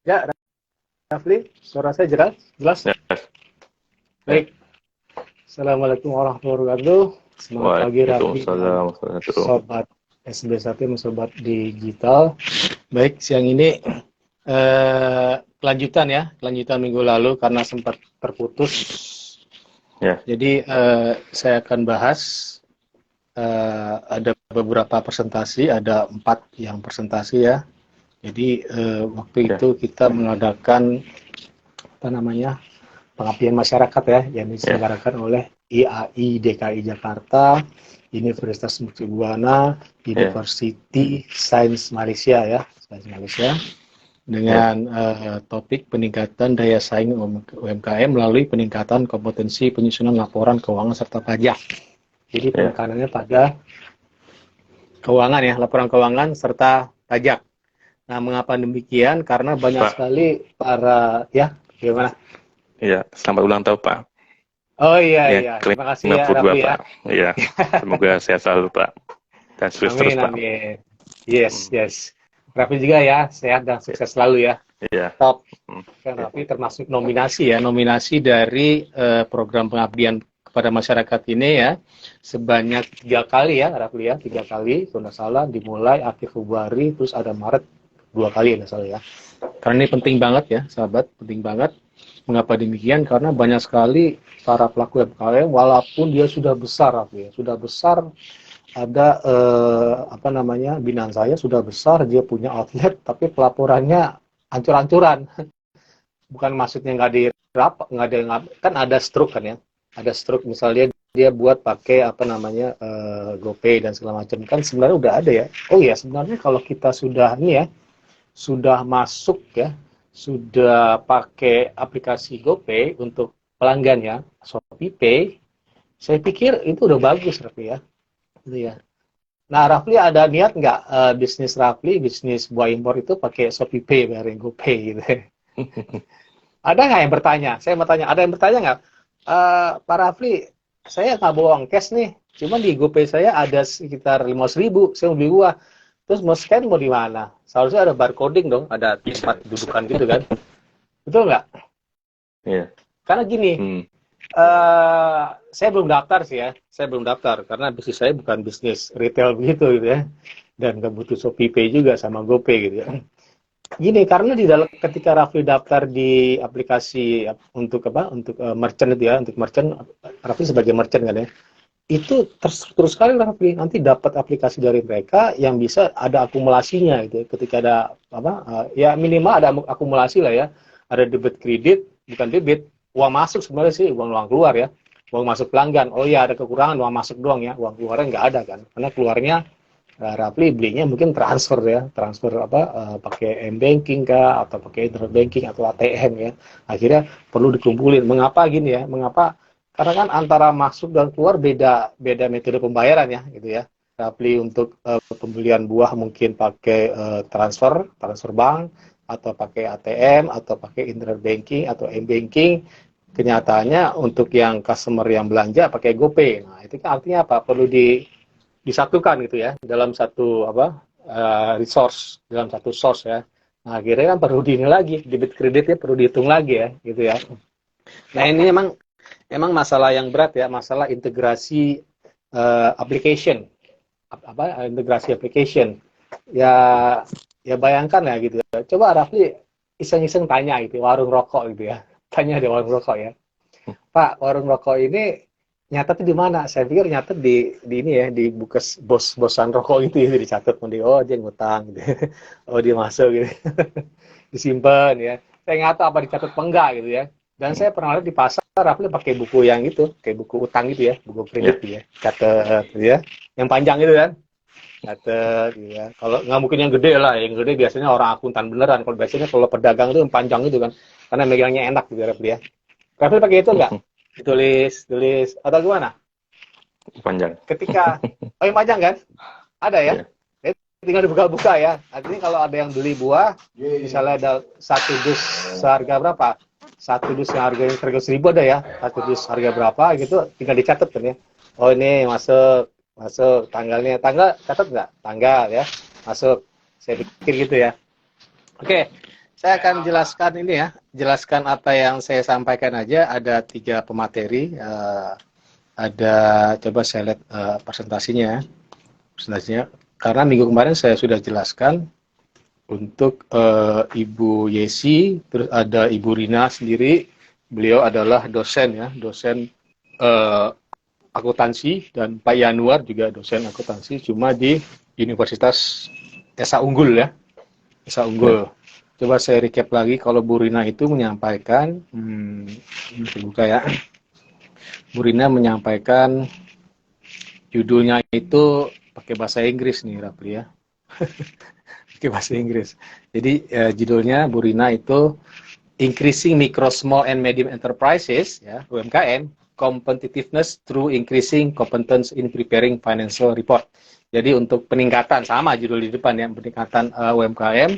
Ya, Rafli, suara saya jelas? Jelas? Ya, ya. Baik. Assalamualaikum warahmatullahi wabarakatuh. Semangat pagi, Rafli dan Waalaikumsalam warahmatullahi wabarakatuh. sobat SB1, sobat digital. Baik, siang ini kelanjutan ya, kelanjutan minggu lalu karena sempat terputus. Ya, Jadi saya akan bahas ada beberapa presentasi, ada 4 yang presentasi ya. Jadi waktu ya, itu kita mengadakan apa namanya pengabdian masyarakat ya yang ya, diselenggarakan oleh IAI DKI Jakarta, Universitas Mercubuana, ya, University Science Malaysia ya, Science Malaysia ya, dengan topik peningkatan daya saing UMKM melalui peningkatan kompetensi penyusunan laporan keuangan serta pajak. Jadi ya. penekanannya pada keuangan ya, laporan keuangan serta pajak. Nah, mengapa demikian? Karena banyak Pak, sekali para ya, gimana? ya, selamat ulang tahun Pak. Oh iya Ya, iya, ke terima kasih ya 52 Rafli ya. Pak. Ya, semoga sehat selalu Pak. Dan sukses terus Amin, Pak. amin. Yes, Hmm, yes. Raffi juga ya, sehat dan Ya, sukses selalu ya. ya, Top. hmm, Kan ya, Raffi termasuk nominasi ya, nominasi dari program pengabdian kepada masyarakat ini ya. Sebanyak 3 kali ya, Raffi ya, 3 kali. Kalau nggak salah, dimulai akhir Februari, terus ada Maret 2 kali nggak salah ya. Karena ini penting banget ya, sahabat, penting banget. Mengapa demikian? Karena banyak sekali para pelaku UMKM, walaupun dia sudah besar, Raffi ya, sudah besar, ada apa namanya binaan saya sudah besar, dia punya outlet tapi pelaporannya ancur-ancuran. Bukan maksudnya nggak dirap, nggak ada kan ada stroke kan ya, ada stroke misalnya dia buat pakai apa namanya GoPay dan segala macam kan sebenarnya udah ada ya. Oh ya sebenarnya kalau kita sudah ini ya sudah masuk ya sudah pakai aplikasi GoPay untuk pelanggan ya ShopeePay, saya pikir itu udah bagus Raffi ya, gitu ya. Nah, Rafli ada niat nggak bisnis Rafli, bisnis buah impor itu pakai ShopeePay, bayarin GoPay gitu? Ada nggak yang bertanya? Saya mau tanya, ada yang bertanya nggak? Pak Rafli, saya nggak bohong cash nih, cuman di GoPay saya ada sekitar 500.000, saya mau beli buah. Terus mau scan mau di mana? Seharusnya ada barcoding dong, ada bisa. tempat dudukan gitu kan? Betul nggak? Ya, Karena gini, hmm, saya belum daftar sih ya, saya belum daftar karena bisnis saya bukan bisnis retail begitu gitu ya, dan nggak butuh ShopeePay juga sama GoPay gitu ya. Gini, karena di dalam ketika Raffi daftar di aplikasi untuk apa? Untuk merchant itu ya, untuk merchant Raffi sebagai merchant kan ya. Itu terstruktur sekali Raffi. Nanti dapat aplikasi dari mereka yang bisa ada akumulasinya gitu ya. Ketika ada apa? Ya minimal ada akumulasi lah ya. Ada debit kredit, bukan debit, uang masuk sebenarnya sih, uang keluar ya. Uang masuk pelanggan. Oh iya ada kekurangan uang masuk doang ya. Uang keluarnya nggak ada kan. Karena keluarnya Rafli belinya mungkin transfer ya, transfer apa pakai m-banking kah atau pakai internet banking atau ATM ya. Akhirnya perlu dikumpulin. Mengapa gini ya? Mengapa? Karena kan antara masuk dan keluar beda beda metode pembayaran ya, gitu ya. Rafli untuk pembelian buah mungkin pakai transfer bank atau pakai ATM atau pakai internet banking atau m-banking. Kenyataannya untuk yang customer yang belanja pakai GoPay. Nah, itu kan artinya apa? Perlu disatukan gitu ya dalam satu apa resource dalam satu source ya. Nah, akhirnya kan perlu di ini lagi debit kreditnya perlu dihitung lagi ya gitu ya. Nah ini emang masalah yang berat ya, masalah integrasi application apa integrasi application ya ya bayangkan ya gitu ya. Coba Rafli iseng-iseng tanya gitu warung rokok gitu ya, tanya di warung rokok ya, Pak, warung rokok ini nyatet di mana? Saya pikir nyatet di ini ya, di bukes bos-bosan rokok itu ya, dicatat di oh dia ngutang gitu. Oh dia masuk gitu. Disimpan ya. Saya nggak tahu apa dicatat apa enggak gitu ya. Dan hmm, saya pernah lihat di pasar Rafli pakai buku yang itu, kayak buku utang gitu ya, buku kredit ya, gitu ya. Catat gitu ya. Yang panjang itu kan. Catat gitu ya. Kalau nggak mungkin yang gede lah, yang gede biasanya orang akuntan beneran. Kalau biasanya kalau pedagang itu yang panjang itu kan. Karena megangnya enak gitu Rafli ya. Rafli pakai itu enggak? Tulis atau gimana? panjang. Ketika oh yang panjang kan? Ada ya? Ya, Jadi tinggal dibuka-buka ya. Artinya kalau ada yang beli buah, misalnya ada satu dus seharga berapa? Satu dus yang harga 1.000 ada ya. Satu dus harga berapa gitu, tinggal dicatat kan ya. Oh ini masuk, masuk tanggalnya. Tanggal catat nggak? Tanggal ya. Masuk. Saya pikir gitu ya. Oke. Saya akan jelaskan ini ya, jelaskan apa yang saya sampaikan aja. Ada 3 pemateri. Ada, coba saya lihat presentasinya. Presentasinya. Karena minggu kemarin saya sudah jelaskan untuk Ibu Yesi, terus ada Ibu Rina sendiri. Beliau adalah dosen ya, dosen akuntansi, dan Pak Yanuar juga dosen akuntansi, cuma di Universitas Esa Unggul ya, Esa Unggul. Coba saya recap lagi, kalau Bu Rina itu menyampaikan, buka ya, Bu Rina menyampaikan judulnya itu pakai bahasa Inggris nih, Rapli ya, pakai bahasa Inggris. Jadi judulnya Bu Rina itu Increasing Micro, Small and Medium Enterprises, ya, UMKM, Competitiveness through Increasing Competence in Preparing Financial Report. Jadi untuk peningkatan, sama judul di depan ya, peningkatan UMKM,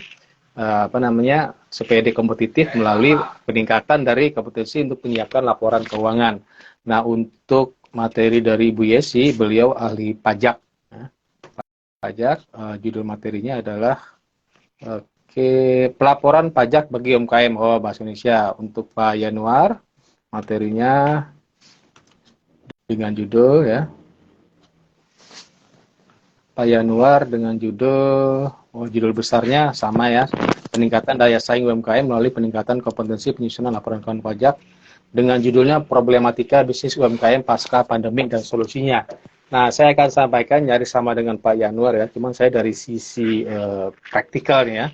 supaya dia kompetitif melalui peningkatan dari kompetensi untuk menyiapkan laporan keuangan. Nah, untuk materi dari Ibu Yesi, beliau ahli pajak. Pajak, judul materinya adalah pelaporan pajak bagi UMKM, bahasa Indonesia. Untuk Pak Yanuar, materinya dengan judul ya, Pak Yanuar dengan judul, judul besarnya sama ya, peningkatan daya saing UMKM melalui peningkatan kompetensi penyusunan laporan keuangan pajak, dengan judulnya problematika bisnis UMKM pasca pandemi dan solusinya. Nah, saya akan sampaikan nyaris sama dengan Pak Yanuar ya, cuman saya dari sisi praktikalnya ya.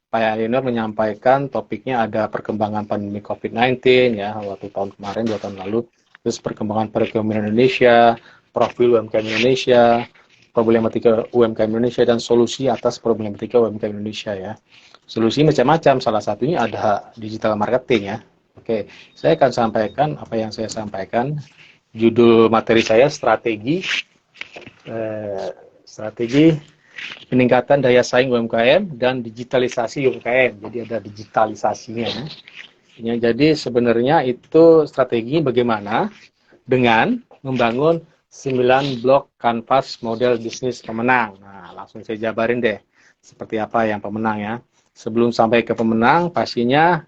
Pak Yanuar menyampaikan topiknya ada perkembangan pandemi COVID-19 ya, waktu tahun kemarin, 2 tahun lalu, terus perkembangan perekonomian Indonesia, profil UMKM Indonesia, problematika UMKM Indonesia, dan solusi atas problematika UMKM Indonesia ya. Solusi macam-macam, salah satunya ada digital marketing ya. Oke, saya akan sampaikan apa yang saya sampaikan. Judul materi saya strategi peningkatan daya saing UMKM dan digitalisasi UMKM. Jadi ada digitalisasinya. Ya, jadi sebenarnya itu strategi bagaimana dengan membangun 9 blok kanvas model bisnis pemenang. Nah, langsung saya jabarin deh seperti apa yang pemenang ya. Sebelum sampai ke pemenang, pastinya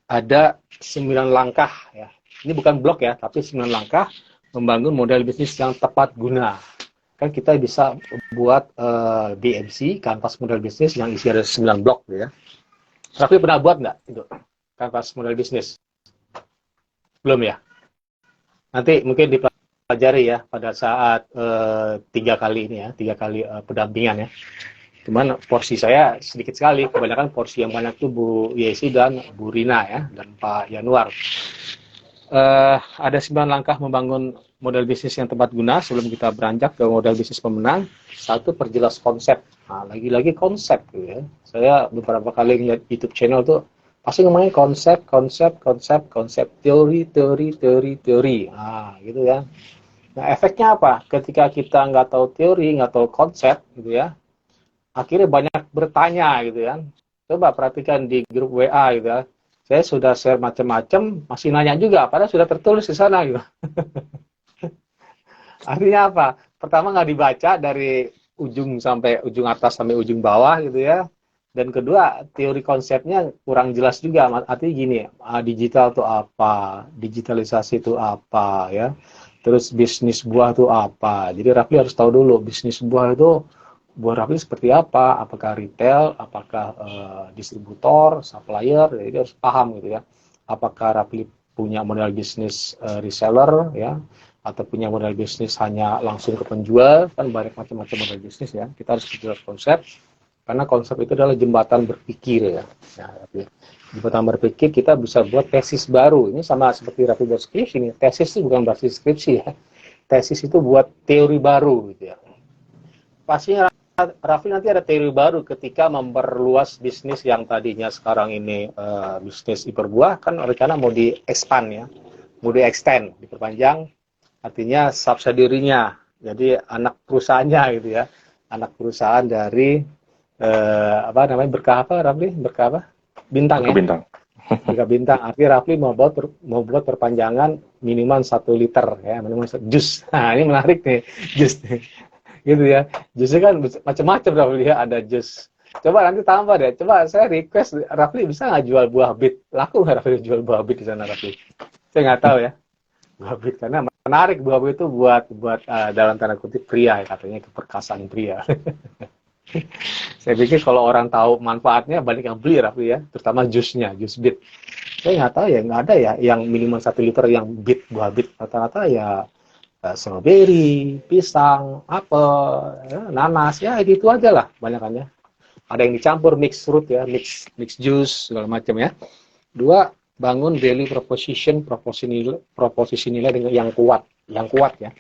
ada 9 langkah ya. Ini bukan blok ya, tapi 9 langkah membangun model bisnis yang tepat guna. Kan kita bisa buat BMC, kanvas model bisnis yang isi ada 9 blok ya. Tapi pernah buat nggak itu kanvas model bisnis? Belum ya? Nanti mungkin dipelajari ya pada saat 3 kali ini ya, 3 kali pendampingan ya. Cuman porsi saya sedikit sekali, kebanyakan porsi yang banyak itu Bu Yesi dan Bu Rina ya, dan Pak Yanuar. Ada 9 langkah membangun model bisnis yang tepat guna. Sebelum kita beranjak ke model bisnis pemenang, satu, perjelas konsep. Nah, lagi-lagi konsep gitu ya. Saya beberapa kali lihat YouTube channel tuh pasti ngomongin konsep, teori. Nah, gitu ya. Nah, efeknya apa? Ketika kita nggak tahu teori, nggak tahu konsep gitu ya, akhirnya banyak bertanya gitu kan. Coba perhatikan di grup WA gitu ya. Saya sudah share macam-macam, masih nanya juga, padahal sudah tertulis di sana gitu. Artinya apa? Pertama nggak dibaca dari ujung sampai ujung atas sampai ujung bawah gitu ya. Dan kedua, teori konsepnya kurang jelas juga. Artinya gini, digital itu apa? Digitalisasi itu apa ya? Terus bisnis buah itu apa? Jadi Rafli harus tahu dulu bisnis buah itu buah Rafli seperti apa? Apakah retail? Apakah distributor, supplier? Jadi harus paham gitu ya. Apakah Rafli punya modal bisnis reseller ya? Atau punya modal bisnis hanya langsung ke penjual? Kan banyak macam-macam modal bisnis ya. Kita harus jelas konsep. Karena konsep itu adalah jembatan berpikir ya. Jembatan berpikir kita bisa buat tesis baru. Ini sama seperti Rafli buat skripsi ini. Tesis itu bukan berarti skripsi ya. Tesis itu buat teori baru gitu ya. Pastinya Rafli nanti ada teori baru ketika memperluas bisnis yang tadinya sekarang ini bisnis hiperbuah, kan rencana mau di-expand ya. Mau di-extend, diperpanjang. Artinya subsidiary-nya. Jadi anak perusahaannya gitu ya. Anak perusahaan dari berkah apa Rafli? Berkah apa? Bintang ya. Bintang. Berkah bintang. Artinya Rafli mau buat perpanjangan minimal 1 liter ya, minimal jus. Nah, ini menarik nih, jus nih. Gitu ya. Jusnya kan macam-macam Rafli ya, ada jus Coba nanti tambah deh. Coba saya request Rafli bisa nggak jual buah bit? Laku nggak Rafli jual buah bit di sana Rafli? Saya nggak tahu ya. Buah bit karena menarik buah bit itu buat dalam tanda kutip pria ya, katanya keperkasaan pria. Saya pikir kalau orang tahu manfaatnya banyak yang beli Rafli ya, terutama jusnya, jus bit. Saya nggak tahu ya, nggak ada ya yang minimal 1 liter yang bit, buah bit. Rata-rata ya stroberi, pisang, apel, ya, nanas, ya gitu aja lah banyakannya. Ada yang dicampur mix fruit ya, mix juice segala macam ya. Dua, bangun value proposition, proposisi nilai dengan yang kuat ya.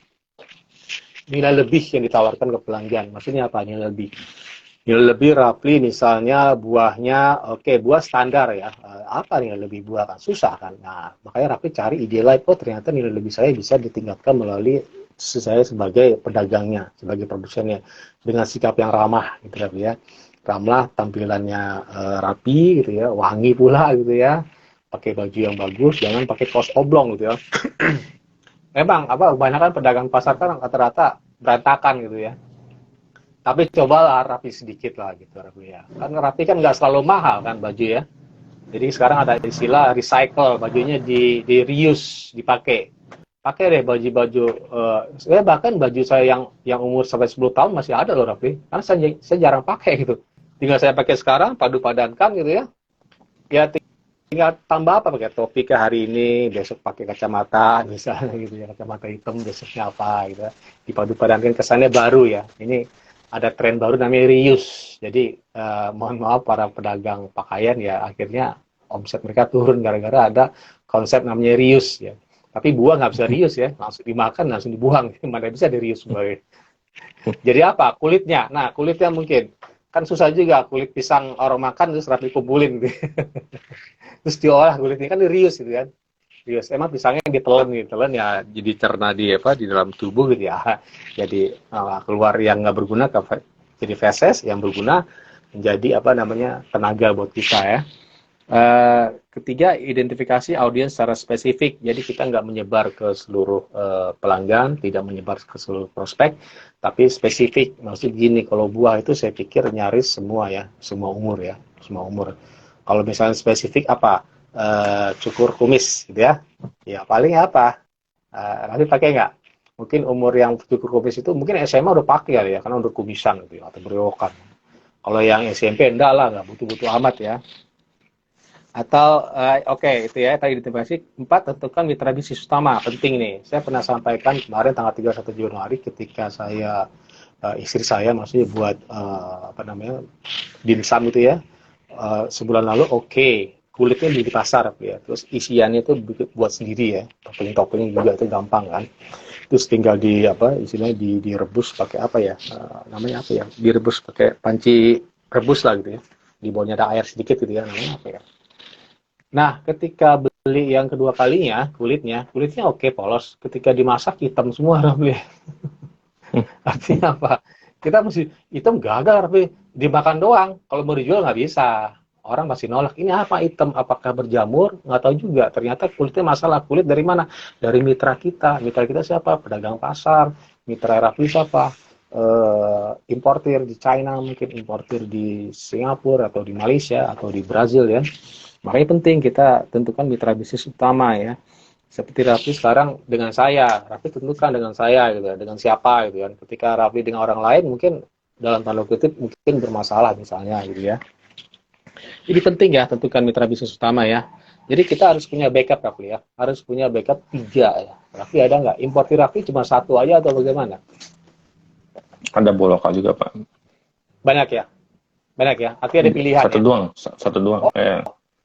Nilai lebih yang ditawarkan ke pelanggan. Maksudnya apa nilai lebih? Nilai lebih Rafli misalnya buahnya, oke, buah standar ya. Apa nilai lebih buah kan? Susah kan? Nah, makanya Rafli cari ide lain, oh ternyata nilai lebih saya bisa ditingkatkan melalui saya sebagai pedagangnya, sebagai produsennya. Dengan sikap yang ramah, gitu Rafli ya. Ramah, tampilannya rapi gitu ya, wangi pula gitu ya. Pakai baju yang bagus, jangan pakai kaos oblong gitu ya. Memang, kebanyakan pedagang pasar kan rata-rata berantakan gitu ya. Tapi cobalah rapi sedikit lah gitu rapi ya. Kan rapi kan nggak selalu mahal kan baju ya. Jadi sekarang ada istilah recycle, bajunya di reuse, dipakai. Pakai deh baju-baju saya bahkan baju saya yang umur sampai 10 tahun masih ada loh rapi. Karena saya jarang pakai gitu. Tinggal saya pakai sekarang padu-padankan gitu ya. Ya tinggal tambah apa pakai topi ke hari ini, besok pakai kacamata misalnya gitu ya, kacamata hitam besoknya apa gitu. Dipadu-padankan kesannya baru ya. Ini ada tren baru namanya reuse. Jadi mohon maaf para pedagang pakaian ya akhirnya omset mereka turun gara-gara ada konsep namanya reuse ya. Tapi buah nggak bisa reuse ya, langsung dimakan langsung dibuang. Mana bisa di reuse buah. Jadi apa? Kulitnya. Nah kulitnya mungkin kan susah juga kulit pisang orang makan terus rapi kumpulin gitu. Terus diolah kulitnya kan di reuse gitu kan. Reuse. Emang pisangnya ditelan ya jadi cerna di dalam tubuh gitu ya. Jadi keluar yang nggak berguna jadi feses, yang berguna menjadi tenaga buat kita ya. Ketiga, identifikasi audiens secara spesifik. Jadi kita nggak menyebar ke seluruh pelanggan, tidak menyebar ke seluruh prospek, tapi spesifik. Maksud gini, kalau buah itu saya pikir nyaris semua ya, semua umur ya, semua umur. Kalau misalnya spesifik apa? Cukur kumis gitu ya. Ya paling apa? Nanti pakai nggak? Mungkin umur yang cukur kumis itu mungkin SMA udah pakai ya, karena udah kumisan gitu ya, atau berewokan. Kalau yang SMP enggak lah, nggak butuh-butuh amat ya. Atau itu ya tadi identifikasi. 4, tentukan mitra bisnis utama, penting nih. Saya pernah sampaikan kemarin tanggal 31 Januari ketika saya istri saya maksudnya buat dimsum itu ya. Sebulan lalu kulitnya di pasar ya. Terus isiannya itu buat sendiri ya. Topping-topping juga itu gampang kan. Terus tinggal direbus pakai direbus pakai panci rebus lah gitu ya. Di bawahnya ada air sedikit gitu ya, namanya apa ya? Nah, ketika beli yang kedua kalinya, kulitnya polos. Ketika dimasak hitam semua, Rafli. Artinya apa? Kita mesti hitam gagal, Rafli. Dimakan doang. Kalau mau dijual nggak bisa. Orang masih nolak. Ini apa hitam? Apakah berjamur? Nggak tahu juga. Ternyata kulitnya masalah. Kulit dari mana? Dari mitra kita. Mitra kita siapa? Pedagang pasar. Mitra Rafli siapa? Importir di China, mungkin importir di Singapura atau di Malaysia atau di Brazil ya. Makanya penting kita tentukan mitra bisnis utama ya. Seperti Raffi sekarang dengan saya, Raffi tentukan dengan saya gitu ya, dengan siapa gitu kan. Ketika Raffi dengan orang lain mungkin dalam tanda kutip mungkin bermasalah misalnya gitu ya. Jadi penting ya tentukan mitra bisnis utama ya. Jadi kita harus punya backup Raffi ya. Harus punya backup 3 ya. Raffi ada nggak? Importir Raffi cuma 1 aja atau bagaimana? Ada lokal juga, Pak. Banyak ya? Banyak ya? Artinya ada pilihan Satu ya? doang, satu doang.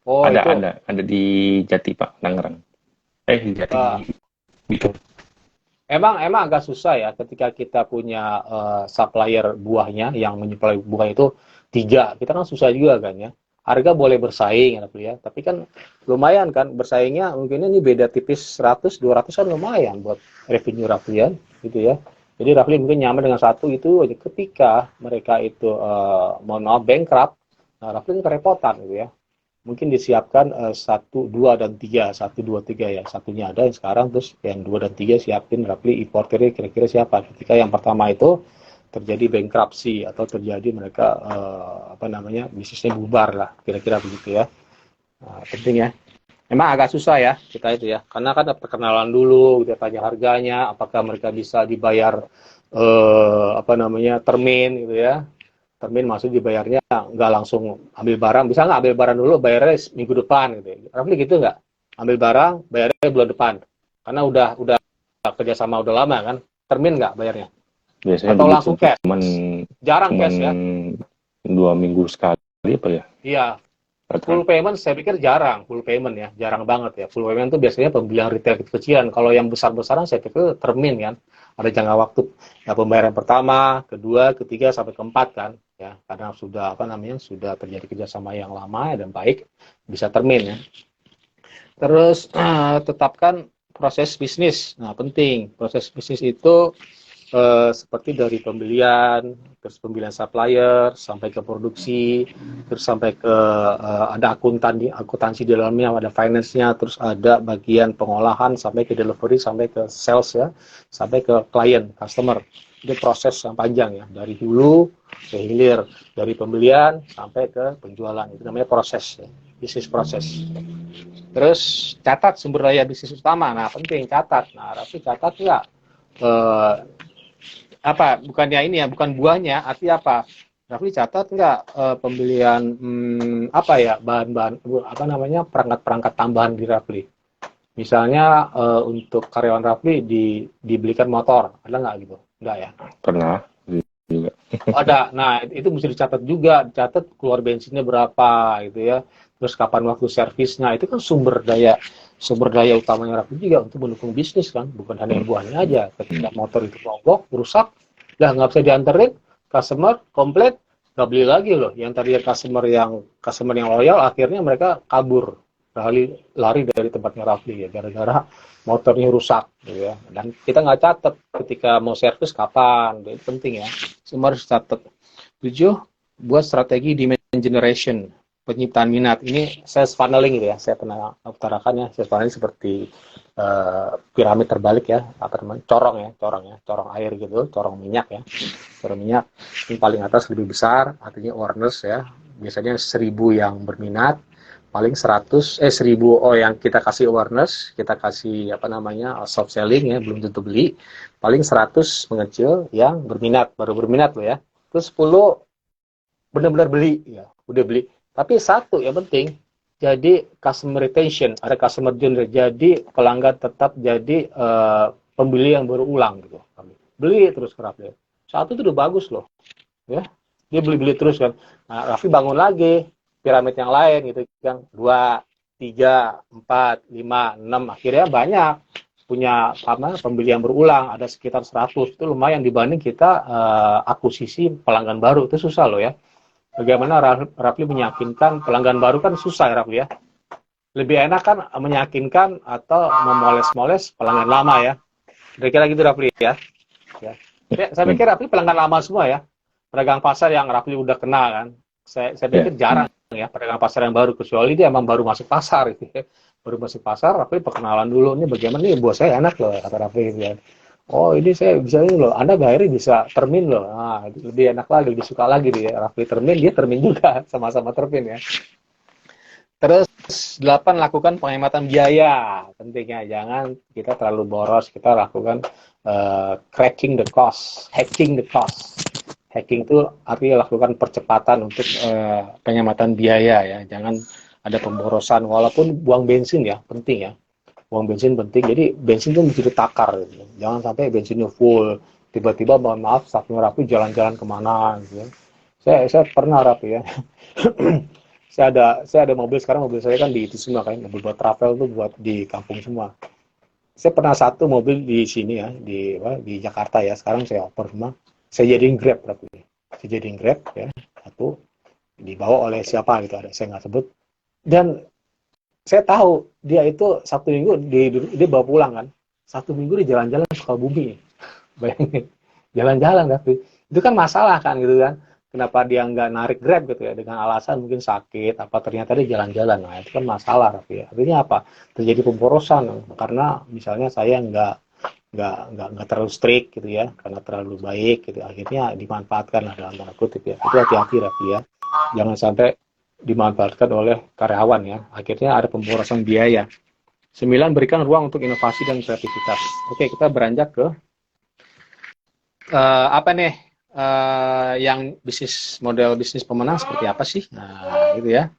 Ada di Jati, Pak, Tangerang. Di Jati. Gitu. Emang agak susah ya ketika kita punya supplier buahnya yang menyuplai buah itu 3. Kita kan susah juga kan ya. Harga boleh bersaing ya, tapi kan lumayan kan bersaingnya mungkin ini beda tipis 100 200 kan lumayan buat revenue Rafli gitu ya. Jadi Rafli mungkin nyaman dengan 1 itu aja. Ketika mereka itu mohon maaf bankrupt, nah Rafli kan kerepotan gitu ya. Mungkin disiapkan 1, 2, dan 3. 1, 2, 3 ya. Satunya ada yang sekarang, terus yang 2 dan 3 siapin Rafli importernya kira-kira siapa. Ketika yang pertama itu terjadi bankruptcy atau terjadi mereka bisnisnya bubar lah, kira-kira begitu ya. Penting ya. Memang agak susah ya kita itu ya, karena kan ada perkenalan dulu, kita tanya harganya, apakah mereka bisa dibayar termin gitu ya. Termin maksud dibayarnya nggak langsung ambil barang, bisa nggak ambil barang dulu bayarnya minggu depan gitu ya. Rafli gitu nggak? Ambil barang bayarnya bulan depan, karena udah kerjasama udah lama kan, termin nggak bayarnya? Biasanya Atau begitu, langsung cash? Jarang cash ya? 2 minggu sekali apa ya? Iya. Full payment saya pikir jarang, full payment ya, jarang banget ya. Full payment itu biasanya pembelian retail kecil-kecilan. Kalau yang besar-besaran saya pikir termin kan, ada jangka waktu ya, pembayaran pertama, kedua, ketiga sampai keempat kan, ya karena sudah sudah terjadi kerjasama yang lama dan baik, bisa termin ya. Terus tetapkan proses bisnis. Nah penting proses bisnis itu seperti dari pembelian, terus pembelian supplier, sampai ke produksi, terus sampai ke ada akuntansi di dalamnya, ada finance-nya, terus ada bagian pengolahan, sampai ke delivery, sampai ke sales ya, sampai ke klien, customer. Itu proses yang panjang ya, dari hulu ke hilir, dari pembelian sampai ke penjualan. Itu namanya proses ya, bisnis proses. Terus catat sumber daya bisnis utama. Nah penting catat. Nah Raffi catat nggak? Bukannya ini ya, bukan buahnya, arti apa? Rafli catat nggak pembelian bahan-bahan perangkat-perangkat tambahan di Rafli? Misalnya untuk karyawan Rafli dibelikan motor, ada nggak gitu? Nggak ya? Pernah juga. Ada. Nah itu mesti dicatat juga, dicatat keluar bensinnya berapa gitu ya. Terus kapan waktu servisnya, itu kan sumber daya utamanya Rafli juga untuk mendukung bisnis kan, bukan hanya buahnya aja. Ketika motor itu mogok, rusak, nggak bisa dianterin, customer komplain, nggak beli lagi loh. Yang tadi customer yang loyal, akhirnya mereka kabur, lari dari tempatnya Rafli ya, gara-gara motornya rusak gitu ya. Dan kita nggak catat ketika mau servis kapan, itu penting ya. Semua harus catat. 7, buat strategi demand generation, penyiptaan minat. Ini sales funneling gitu ya, saya pernah utarakan ya. Sales funneling seperti piramid terbalik ya, corong air gitu, corong minyak ya. Corong minyak ini paling atas lebih besar, artinya awareness ya. Biasanya 1.000 yang berminat, paling 1000 yang kita kasih awareness, kita kasih soft selling ya, belum tentu beli. Paling 100 mengecil yang berminat, baru berminat loh ya. Terus 10 benar-benar beli ya, udah beli. Tapi satu yang penting, jadi customer retention, ada customer journey, jadi pelanggan tetap jadi pembeli yang berulang gitu. Beli terus kerap ya. Satu itu udah bagus loh, ya. Dia beli-beli terus kan. Nah, Raffi bangun lagi piramid yang lain gitu kan, 2, 3, 4, 5, 6, akhirnya banyak punya pembeli yang berulang, ada sekitar 100. Itu lumayan dibanding kita akuisisi pelanggan baru, itu susah loh ya. Bagaimana Rafli meyakinkan pelanggan baru kan susah ya Rafli ya. Lebih enak kan meyakinkan atau memoles-moles pelanggan lama ya. Kira-kira gitu Rafli ya. Saya pikir Rafli pelanggan lama semua ya. Pedagang pasar yang Rafli udah kenal kan. Saya pikir jarang ya pedagang pasar yang baru, kecuali dia emang baru masuk pasar gitu ya. Baru masuk pasar, Rafli perkenalan dulu, ini bagaimana nih buat saya enak loh kata Rafli gitu ya. Oh ini saya bisa ini loh, Anda akhirnya bisa termin loh. Nah, lebih enak lagi, lebih suka lagi dia. Rafli termin, dia termin juga, sama-sama termin ya. Terus 8, lakukan penghematan biaya. Pentingnya jangan kita terlalu boros, kita lakukan cracking the cost, hacking the cost. Hacking itu artinya lakukan percepatan untuk penghematan biaya ya. Jangan ada pemborosan, walaupun buang bensin ya, penting ya. Buang bensin penting, jadi bensin itu menjadi takar gitu. Jangan sampai bensinnya full, tiba-tiba mohon maaf saking Raffi jalan-jalan kemana gitu ya. Saya pernah Raffi ya. saya ada mobil, sekarang mobil saya kan di itu semua kan, mobil buat travel tuh buat di kampung semua. Saya pernah satu mobil di sini ya, di Jakarta ya, sekarang saya oper semua. Saya jadiin Grab Raffi. Saya jadiin Grab ya, satu dibawa oleh siapa gitu, ada saya nggak sebut. Dan saya tahu dia itu Sabtu Minggu dia bawa pulang kan. Sabtu Minggu dia jalan-jalan ke Sukabumi. Bayangin, jalan-jalan tapi itu kan masalah kan gitu kan. Kenapa dia nggak narik Grab gitu ya, dengan alasan mungkin sakit, apa ternyata dia jalan-jalan. Nah itu kan masalah Raffi ya. Artinya apa? Terjadi pemborosan karena misalnya saya nggak nggak terlalu strict gitu ya, karena terlalu baik gitu, akhirnya dimanfaatkan lah dalam tanda kutip ya. Itu hati-hati Rafli ya, jangan sampai dimanfaatkan oleh karyawan ya, akhirnya ada pemborosan biaya. 9, berikan ruang untuk inovasi dan kreativitas. Oke, kita beranjak ke apa nih, yang model bisnis pemenang seperti apa sih? Nah, gitu ya.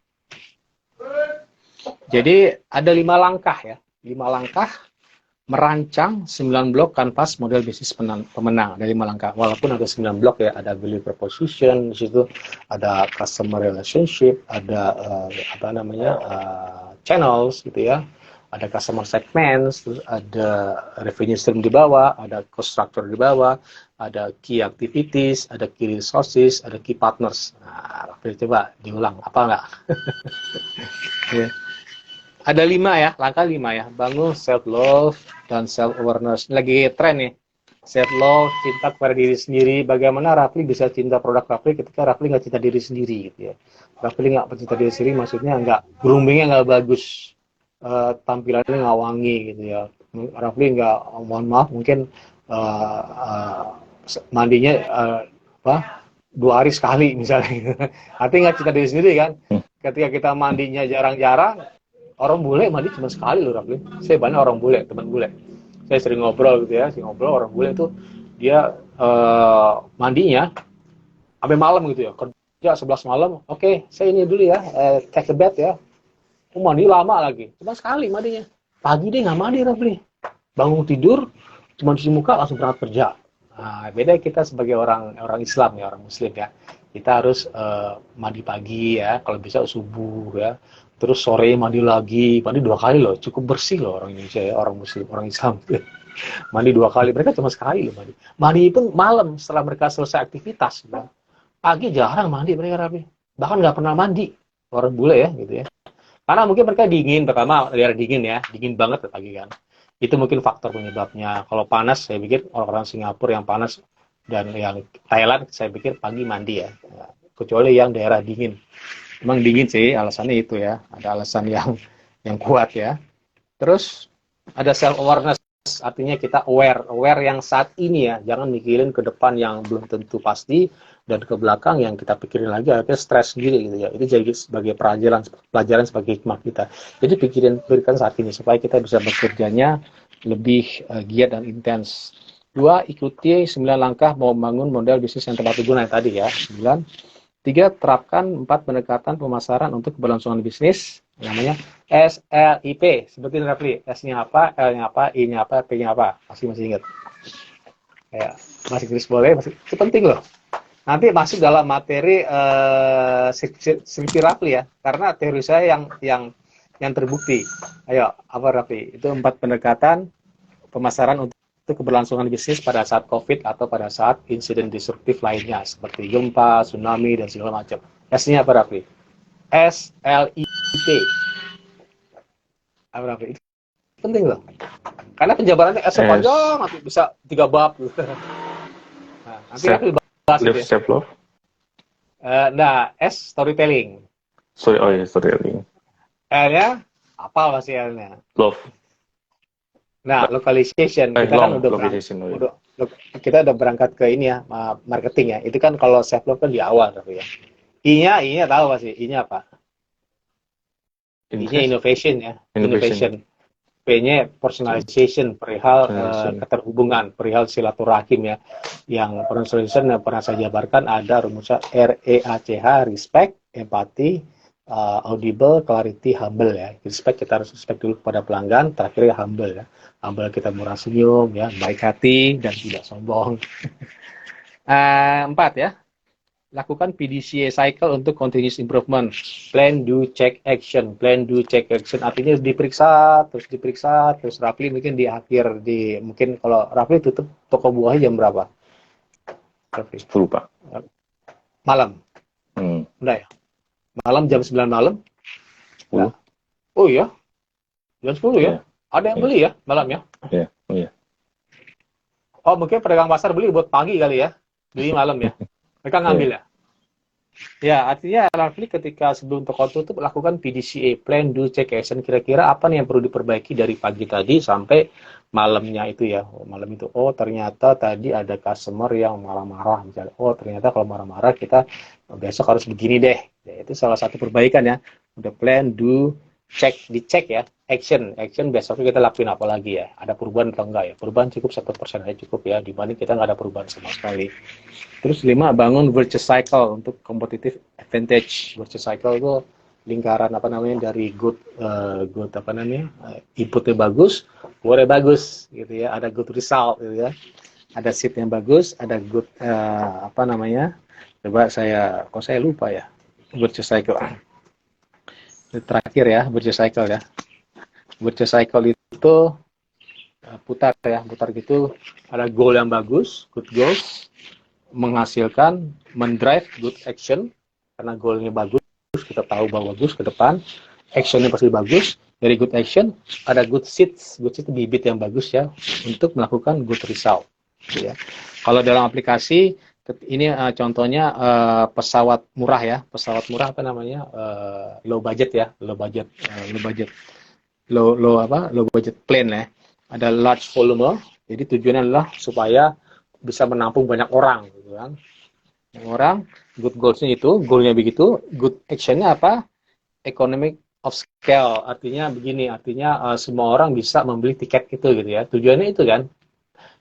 Jadi ada 5 langkah ya, 5 langkah merancang 9 blok kanvas model bisnis pemenang. Ada 5 langkah, walaupun ada 9 blok ya, ada value proposition di situ, ada customer relationship, ada channels gitu ya, ada customer segments, terus ada revenue stream di bawah, ada cost structure di bawah, ada key activities, ada key resources, ada key partners. Nah, coba diulang, apa enggak? Yeah. Ada 5 ya, langkah 5 ya. Bangun self love dan self awareness. Lagi tren nih. Self love, cinta kepada diri sendiri. Bagaimana Rafli bisa cinta produk Rafli ketika Rafli nggak cinta diri sendiri gitu ya. Rafli nggak mencinta diri sendiri, maksudnya nggak, groomingnya nggak bagus, tampilannya nggak wangi gitu ya. Rafli nggak, mohon maaf, mungkin mandinya 2 hari sekali misalnya. Artinya nggak cinta diri sendiri kan. Ketika kita mandinya jarang-jarang, orang bule mandi cuma sekali loh Rafli. Saya banyak orang bule, teman bule. Saya sering ngobrol gitu ya, orang bule itu dia mandinya sampai malam gitu ya. Kerja 11 malam, oke, saya ini dulu ya, take a bath ya. Mandi lama lagi, cuma sekali mandinya. Pagi dia nggak mandi Rafli. Bangun tidur, cuma cuci muka langsung berangkat kerja. Nah, beda kita sebagai orang Islam ya, orang Muslim ya. Kita harus mandi pagi ya, kalau bisa subuh ya. Terus sore mandi lagi, mandi 2 kali loh, cukup bersih loh orang Indonesia ya, orang Muslim, orang Islam. Mandi 2 kali, mereka cuma sekali loh mandi. Mandi pun malam setelah mereka selesai aktivitas. Ya. Pagi jarang mandi mereka Rabi. Bahkan nggak pernah mandi, orang bule ya gitu ya. Karena mungkin mereka dingin, pertama daerah dingin ya, dingin banget pagi kan. Itu mungkin faktor penyebabnya. Kalau panas, saya pikir orang-orang Singapura yang panas dan yang Thailand, saya pikir pagi mandi ya. Kecuali yang daerah dingin. Emang dingin sih, alasannya itu ya. Ada alasan yang kuat ya. Terus ada self awareness, artinya kita aware yang saat ini ya. Jangan mikirin ke depan yang belum tentu pasti, dan ke belakang yang kita pikirin lagi akhirnya stres sendiri gitu ya. Itu jadi sebagai pelajaran sebagai hikmah kita. Jadi berikan saat ini supaya kita bisa bekerjanya lebih giat dan intens. 2, ikuti 9 langkah membangun model bisnis yang tepat guna yang tadi ya. 9. 3, terapkan 4 pendekatan pemasaran untuk keberlangsungan bisnis, namanya SLIP. Sebutin Rafli, S-nya apa, L-nya apa, I-nya apa, P-nya apa. Masih ingat. Ya, masih Inggris boleh, itu penting loh. Nanti masuk dalam materi skripsi Rafli ya, karena teori saya yang terbukti. Ayo, apa Rafli? Itu 4 pendekatan pemasaran untuk keberlangsungan bisnis pada saat COVID atau pada saat insiden disruptif lainnya seperti gempa, tsunami, dan segala macam. S-nya apa Rafli? SLIP. Apa Rafli? Itu penting loh. Karena penjabarannya S panjang, nanti bisa 3 bab. Nah, nanti Rafli bahas itu ya. Self love. S storytelling. Storytelling. L-nya apa masih L-nya? Love. Nah, localization. Kita kan kita udah berangkat ke ini ya, marketing ya. Itu kan kalau self love kan di awal tapi ya. I-nya tahu pasti. I-nya apa? I-nya innovation ya. Innovation. P-nya personalization, perihal keterhubungan, perihal silaturahim ya. Yang personalization yang pernah saya jabarkan ada rumusnya REACH, respect, empati, audible, clarity, humble ya. Respect, kita harus respect dulu kepada pelanggan, terakhir ya humble ya. Humble, kita murah senyum ya, baik hati dan tidak sombong. 4 ya. Lakukan PDCA cycle untuk continuous improvement. Plan, do, check, action. Plan, do, check, action. Artinya diperiksa, terus Rafli mungkin di akhir, mungkin kalau Rafli tutup toko buahnya jam berapa? Rafli? 10 Pak. Malam? Udah ya? Malam jam 9 malam? 10. Nah. Oh iya? Jam 10 ya? Ada yang beli ya malam ya? Iya. Oh mungkin pedagang pasar beli buat pagi kali ya? Beli malam ya? Mereka ngambil ya? Ya, artinya Rafli ketika sebelum toko tutup lakukan PDCA, plan, do, check, action. Kira-kira apa nih yang perlu diperbaiki dari pagi tadi sampai malamnya itu ya. Malam itu, oh ternyata tadi ada customer yang marah-marah. Misalnya, oh ternyata kalau marah-marah kita besok harus begini deh. Ya, itu salah satu perbaikan ya. Udah plan, do, check, dicek ya. Action besoknya kita lakuin apa lagi ya. Ada perubahan atau enggak ya. Perubahan cukup 1% aja cukup ya. Dibanding kita nggak ada perubahan sama sekali. Terus 5, bangun virtuous cycle untuk competitive advantage. Virtuous cycle itu lingkaran apa namanya dari good apa namanya inputnya bagus, keluarnya bagus gitu ya. Ada good result gitu ya. Ada seed yang bagus, ada good apa namanya? Coba saya lupa ya. Virtuous cycle. Terakhir ya, virtuous cycle ya. Virtuous cycle itu putar gitu. Ada goal yang bagus, good goals, menghasilkan, mendrive good action, karena goalnya bagus, kita tahu bahwa bagus ke depan, actionnya pasti bagus, dari good action, ada good seeds bibit yang bagus ya, untuk melakukan good result. Ya. Kalau dalam aplikasi, ini contohnya pesawat murah apa namanya, low budget ya, low budget plane ya, ada large volume, jadi tujuannya adalah supaya bisa menampung banyak orang gitu kan. Yang orang good goals-nya itu, goalnya begitu, good action-nya apa? Economic of scale, artinya begini, artinya semua orang bisa membeli tiket itu gitu ya. Tujuannya itu kan,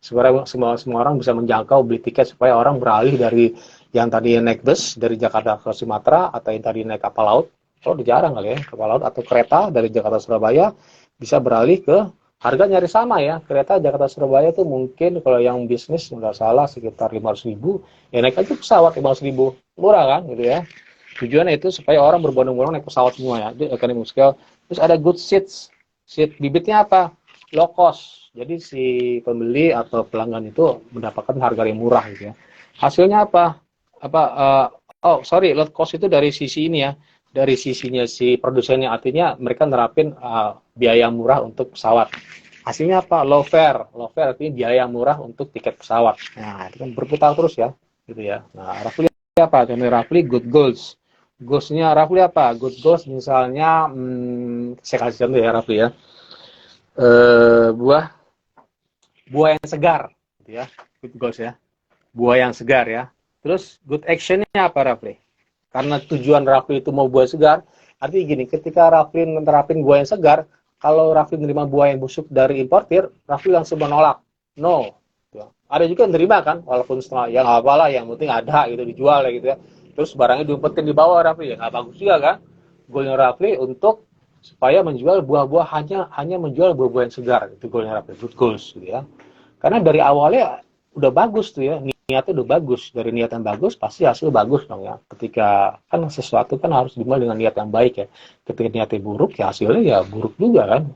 supaya semua orang bisa menjangkau beli tiket supaya orang beralih dari yang tadi naik bus dari Jakarta ke Sumatera atau yang tadi naik kapal laut, oh udah jarang kali ya, kapal laut atau kereta dari Jakarta Surabaya bisa beralih ke harga nyari sama ya, kereta Jakarta Surabaya tuh mungkin kalau yang bisnis nggak salah sekitar 500.000, ya naik aja pesawat 500.000, murah kan gitu ya. Tujuannya itu supaya orang berbondong-bondong naik pesawat semua ya, itu economic scale. Terus ada good seats, seat bibitnya apa? Low cost, jadi si pembeli atau pelanggan itu mendapatkan harga yang murah gitu ya. Hasilnya apa? Low cost itu dari sisi ini ya, dari sisinya si produsennya, artinya mereka nerapin biaya murah untuk pesawat. Hasilnya apa? Low fare artinya biaya murah untuk tiket pesawat. Nah, itu kan berputar terus ya, gitu ya. Nah, Rafli apa? Contoh Rafli good goals. Goals-nya Rafli apa? Good goals misalnya, saya kasih contoh ya Rafli ya. Buah yang segar, gitu ya. Good goals ya. Buah yang segar ya. Terus good action-nya apa Rafli? Karena tujuan Rafli itu mau buah segar, artinya gini, ketika Rafli menerapin buah yang segar, kalau Rafli menerima buah yang busuk dari importir, Rafli langsung menolak. No. Ada juga yang terima kan, walaupun setengah, ya nggak apa-apa lah, yang penting ada gitu, dijual ya gitu ya. Terus barangnya diumpetin di bawah Rafli, ya nggak bagus juga kan. Goalnya Rafli untuk supaya menjual buah-buah hanya menjual buah-buah yang segar, itu goalnya Rafli, good goals gitu ya. Karena dari awalnya udah bagus tuh ya, niatnya udah bagus, dari niat yang bagus pasti hasil bagus dong ya. Ketika kan sesuatu kan harus dimulai dengan niat yang baik ya, ketika niatnya buruk ya hasilnya ya buruk juga kan.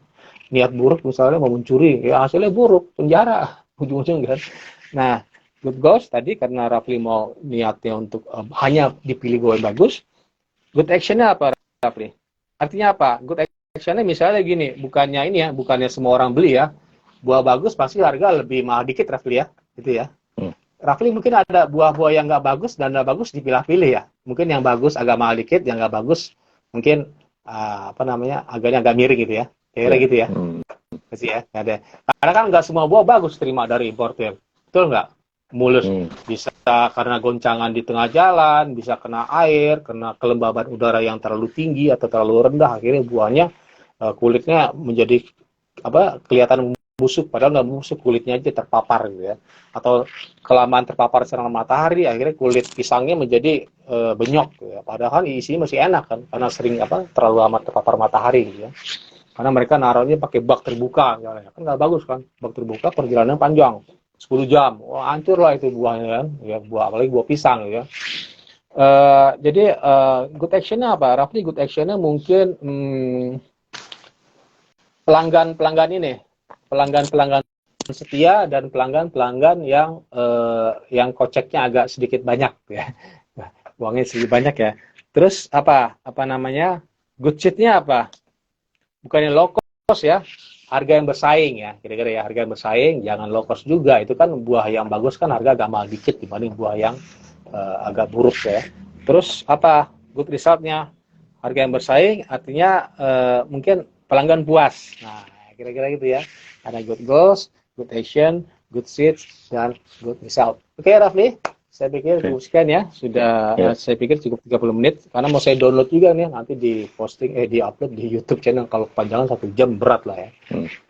Niat buruk misalnya mau mencuri ya hasilnya buruk, penjara ujung-ujung kan. Nah, good goals tadi karena Rafli mau niatnya untuk hanya dipilih goal yang bagus. Good actionnya apa Rafli? Artinya apa? Good actionnya misalnya gini, bukannya semua orang beli ya, buah bagus pasti harga lebih mahal dikit Rafli ya, gitu ya. Rafli mungkin ada buah-buah yang nggak bagus dan nggak bagus dipilah-pilih ya. Mungkin yang bagus agak mahal dikit, yang nggak bagus mungkin agaknya agak miring gitu ya. Kira-kira gitu ya. Pasti ya, ada. Karena kan nggak semua buah bagus terima dari importer, betul nggak? Mulus, bisa karena goncangan di tengah jalan, bisa kena air, kena kelembaban udara yang terlalu tinggi atau terlalu rendah, akhirnya buahnya kulitnya menjadi kelihatan busuk, padahal nggak busuk, kulitnya aja terpapar gitu ya. Atau kelamaan terpapar sinar matahari, akhirnya kulit pisangnya menjadi benyok gitu ya. Padahal isinya masih enak kan, karena sering terlalu lama terpapar matahari gitu ya. Karena mereka naruhnya pakai bak terbuka, misalnya. Kan nggak bagus kan, bak terbuka perjalanan panjang, 10 jam, wah hancur lah itu buahnya kan, ya apalagi buah pisang ya. Jadi good actionnya apa? Rafli good actionnya mungkin pelanggan setia dan pelanggan yang koceknya agak sedikit banyak ya, uangnya sedikit banyak ya. Terus apa namanya, good seat-nya apa? Bukannya low cost ya, harga yang bersaing ya, kira-kira ya, harga yang bersaing, jangan low cost juga. Itu kan buah yang bagus kan harga agak mahal dikit dibanding buah yang agak buruk ya. Terus apa good resultnya? Harga yang bersaing artinya mungkin pelanggan puas. Nah, kira-kira gitu ya. Ada good goals, good action, good seats, dan good result. Oke, Rafli, saya pikir cukup sekian ya. Sudah saya pikir cukup 30 menit karena mau saya download juga nih nanti di posting di upload di YouTube channel. Kalau kepanjangan 1 jam berat lah ya.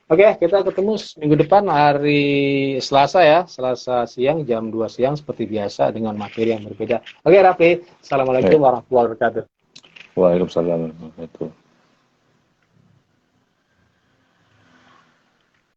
Oke, kita ketemu minggu depan hari Selasa ya, Selasa siang jam 2 siang seperti biasa dengan materi yang berbeda. Oke, Rafli, Assalamualaikum warahmatullahi wabarakatuh. Waalaikumsalam warahmatullahi wabarakatuh.